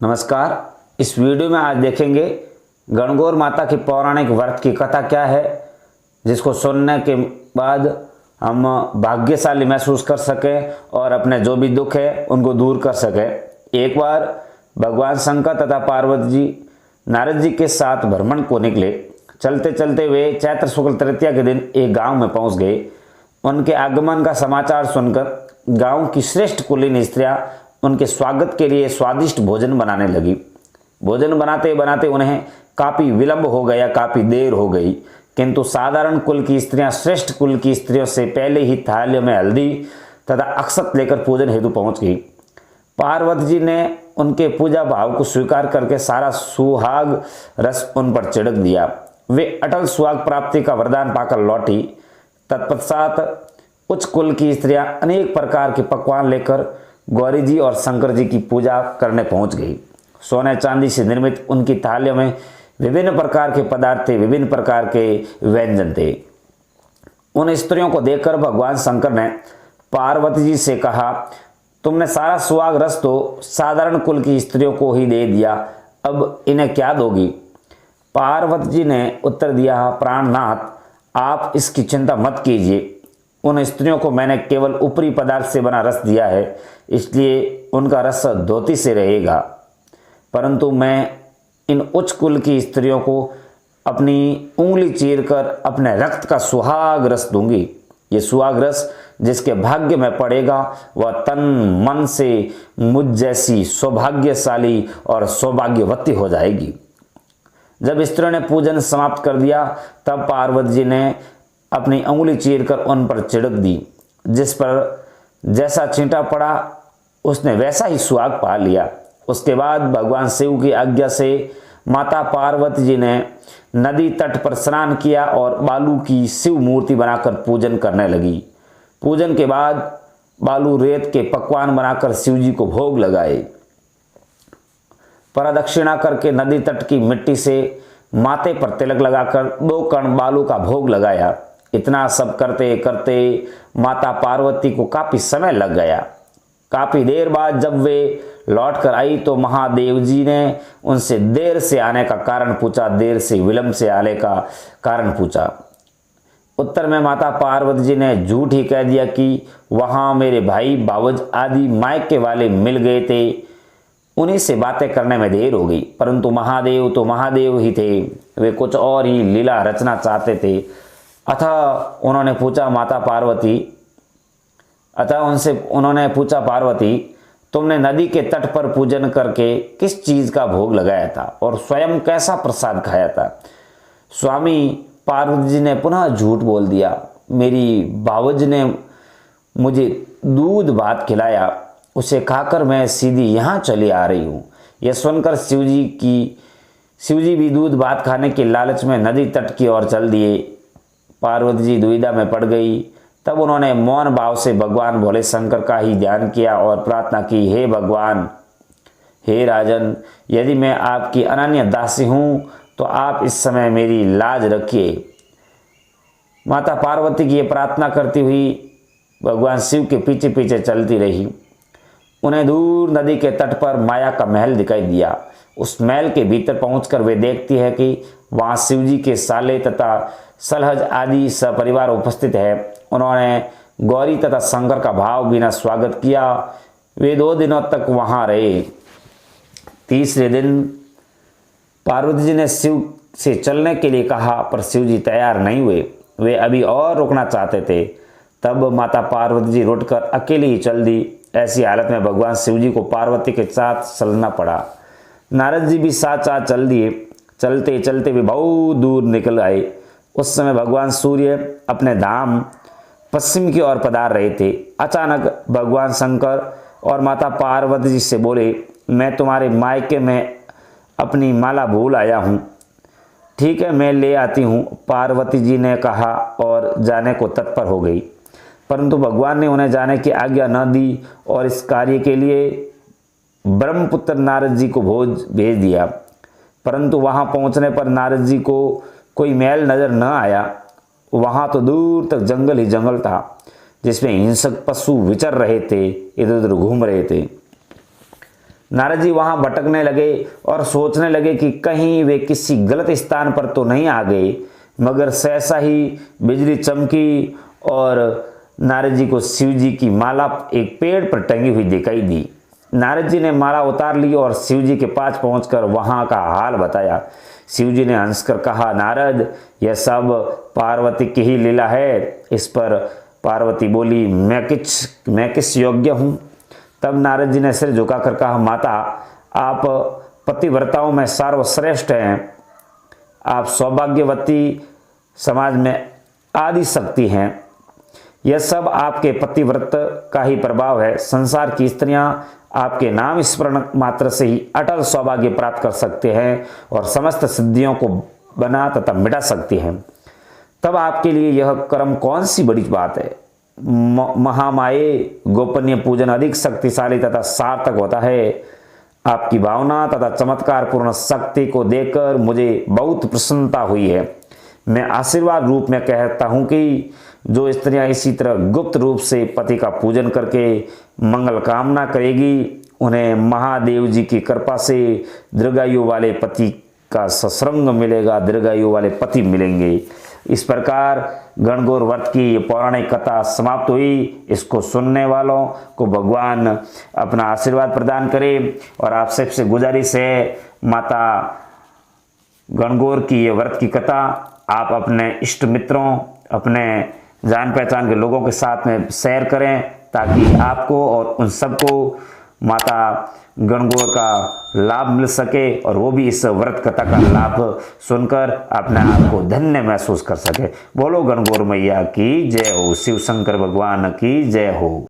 नमस्कार। इस वीडियो में आज देखेंगे गणगौर माता की पौराणिक व्रत की कथा क्या है, जिसको सुनने के बाद हम भाग्यशाली महसूस कर सकें और अपने जो भी दुख है उनको दूर कर सकें। एक बार भगवान शंकर तथा पार्वती जी नारद जी के साथ भ्रमण को निकले। चलते चलते वे चैत्र शुक्ल तृतीया के दिन एक गांव में पहुंच गए। उनके आगमन का समाचार सुनकर गांव की श्रेष्ठ कुलीन स्त्रियां उनके स्वागत के लिए स्वादिष्ट भोजन बनाने लगी। भोजन बनाते बनाते उन्हें काफ़ी विलंब हो गया, काफ़ी देर हो गई, किंतु साधारण कुल की स्त्रियां श्रेष्ठ कुल की स्त्रियों से पहले ही थाली में हल्दी तथा अक्षत लेकर पूजन हेतु पहुंच गई। पार्वती जी ने उनके पूजा भाव को स्वीकार करके सारा सुहाग रस उन पर छिड़क दिया। वे अटल सुहाग प्राप्ति का वरदान पाकर लौटी। तत्पश्चात उच्च कुल की स्त्रियां अनेक प्रकार के पकवान लेकर गौरी जी और शंकर जी की पूजा करने पहुंच गई। सोने चांदी से निर्मित उनकी थालियों में विभिन्न प्रकार के पदार्थ थे, विभिन्न प्रकार के व्यंजन थे। उन स्त्रियों को देखकर भगवान शंकर ने पार्वती जी से कहा, तुमने सारा सुहाग रस तो साधारण कुल की स्त्रियों को ही दे दिया, अब इन्हें क्या दोगी? पार्वती जी ने उत्तर दिया, प्राणनाथ, आप इसकी चिंता मत कीजिए। उन स्त्रियों को मैंने केवल ऊपरी पदार्थ से बना रस दिया है, इसलिए उनका रस धोती से रहेगा, परंतु मैं इन उच्च कुल की स्त्रियों को अपनी उंगली चीरकर अपने रक्त का सुहाग रस दूंगी। ये सुहाग रस जिसके भाग्य में पड़ेगा वह तन मन से मुझ जैसी सौभाग्यशाली और सौभाग्यवती हो जाएगी। जब स्त्रियों ने पूजन समाप्त कर दिया, तब पार्वती जी ने अपनी उंगली चीरकर उन पर छिड़क दी। जिस पर जैसा छींटा पड़ा उसने वैसा ही सुहाग पा लिया। उसके बाद भगवान शिव की आज्ञा से माता पार्वती जी ने नदी तट पर स्नान किया और बालू की शिव मूर्ति बनाकर पूजन करने लगी। पूजन के बाद बालू रेत के पकवान बनाकर शिव जी को भोग लगाए। प्रदक्षिणा करके नदी तट की मिट्टी से माथे पर तिलक लगाकर 2 कण बालू का भोग लगाया। इतना सब करते करते माता पार्वती को काफी समय लग गया। काफी देर बाद जब वे लौट कर आई तो महादेव जी ने उनसे देर से आने का कारण पूछा, देर से विलंब से आने का कारण पूछा। उत्तर में माता पार्वती जी ने झूठ ही कह दिया कि वहां मेरे भाई बावज आदि मायके वाले मिल गए थे, उन्हीं से बातें करने में देर हो गई। परंतु महादेव तो महादेव ही थे, वे कुछ और ही लीला रचना चाहते थे। अतः उन्होंने पूछा पार्वती, तुमने नदी के तट पर पूजन करके किस चीज का भोग लगाया था और स्वयं कैसा प्रसाद खाया था? स्वामी, पार्वती जी ने पुनः झूठ बोल दिया। मेरी बावज ने मुझे दूध भात खिलाया, उसे खाकर मैं सीधी यहाँ चली आ रही हूँ। यह सुनकर शिव जी भी दूध भात खाने के लालच में नदी तट की ओर चल दिए। पार्वती जी दुविधा में पड़ गई। तब उन्होंने मौन भाव से भगवान भोले शंकर का ही ध्यान किया और प्रार्थना की, हे भगवान, हे राजन, यदि मैं आपकी अनन्य दासी हूँ तो आप इस समय मेरी लाज रखिए। माता पार्वती की यह प्रार्थना करती हुई भगवान शिव के पीछे पीछे चलती रही। उन्हें दूर नदी के तट पर माया का महल दिखाई दिया। उस महल के भीतर पहुंचकर वे देखती है कि वहां शिव जी के साले तथा सलहज आदि सपरिवार उपस्थित है। उन्होंने गौरी तथा शंकर का भाव बिना स्वागत किया। वे 2 दिनों तक वहां रहे। तीसरे दिन पार्वती जी ने शिव से चलने के लिए कहा, पर शिव जी तैयार नहीं हुए। वे अभी और रुकना चाहते थे। तब माता पार्वती जी रुककर अकेली ही चल दी। ऐसी हालत में भगवान शिव जी को पार्वती के साथ चलना पड़ा। नारद जी भी साथ साथ चल दिए। चलते चलते वे बहुत दूर निकल आए। उस समय भगवान सूर्य अपने धाम पश्चिम की ओर पधार रहे थे। अचानक भगवान शंकर और माता पार्वती जी से बोले, मैं तुम्हारे मायके में अपनी माला भूल आया हूँ। ठीक है, मैं ले आती हूँ, पार्वती जी ने कहा और जाने को तत्पर हो गई। परंतु भगवान ने उन्हें जाने की आज्ञा न दी और इस कार्य के लिए ब्रह्मपुत्र नारद जी को भेज दिया। परंतु वहां पहुंचने पर नारद जी को कोई महल नजर न आया। वहां तो दूर तक जंगल ही जंगल था, जिसमें हिंसक पशु विचर रहे थे, इधर उधर घूम रहे थे। नारद जी वहां भटकने लगे और सोचने लगे कि कहीं वे किसी गलत स्थान पर तो नहीं आ गए, मगर सहसा ही बिजली चमकी और नारद जी को शिव जी की माला एक पेड़ पर टंगी हुई दिखाई दी। नारद जी ने माला उतार ली और शिव जी के पास पहुंचकर वहां का हाल बताया। शिव जी ने हंसकर कहा, नारद, यह सब पार्वती की ही लीला है। इस पर पार्वती बोली, मैं किस योग्य हूं? तब नारद जी ने सिर झुकाकर कहा, माता, आप पतिव्रताओं में सर्वश्रेष्ठ हैं। आप सौभाग्यवती, समाज में आदि शक्ति हैं। यह सब आपके पतिव्रत का ही प्रभाव है। संसार की स्त्रियां आपके नाम स्मरण मात्र से ही अटल सौभाग्य प्राप्त कर सकते हैं और समस्त सिद्धियों को बना तथा मिटा सकती हैं। तब आपके लिए यह कर्म कौन सी बड़ी बात है? महामाये गोपनीय पूजन अधिक शक्तिशाली तथा सार्थक होता है। आपकी भावना तथा चमत्कार पूर्ण शक्ति को देखकर मुझे बहुत प्रसन्नता हुई है। मैं आशीर्वाद रूप में कहता हूं कि जो स्त्रियां इसी तरह गुप्त रूप से पति का पूजन करके मंगल कामना करेगी, उन्हें महादेव जी की कृपा से दीर्घायु वाले पति का सत्संग मिलेगा, दीर्घायु वाले पति मिलेंगे। इस प्रकार गणगौर व्रत की पौराणिक कथा समाप्त हुई। इसको सुनने वालों को भगवान अपना आशीर्वाद प्रदान करे और आप सबसे गुजारिश है, माता गणगौर की ये व्रत की कथा आप अपने इष्ट मित्रों, अपने जान पहचान के लोगों के साथ में शेयर करें, ताकि आपको और उन सबको माता गणगौर का लाभ मिल सके और वो भी इस व्रत कथा का लाभ सुनकर अपने आप को धन्य महसूस कर सके। बोलो गणगौर मैया की जय हो, शिव शंकर भगवान की जय हो।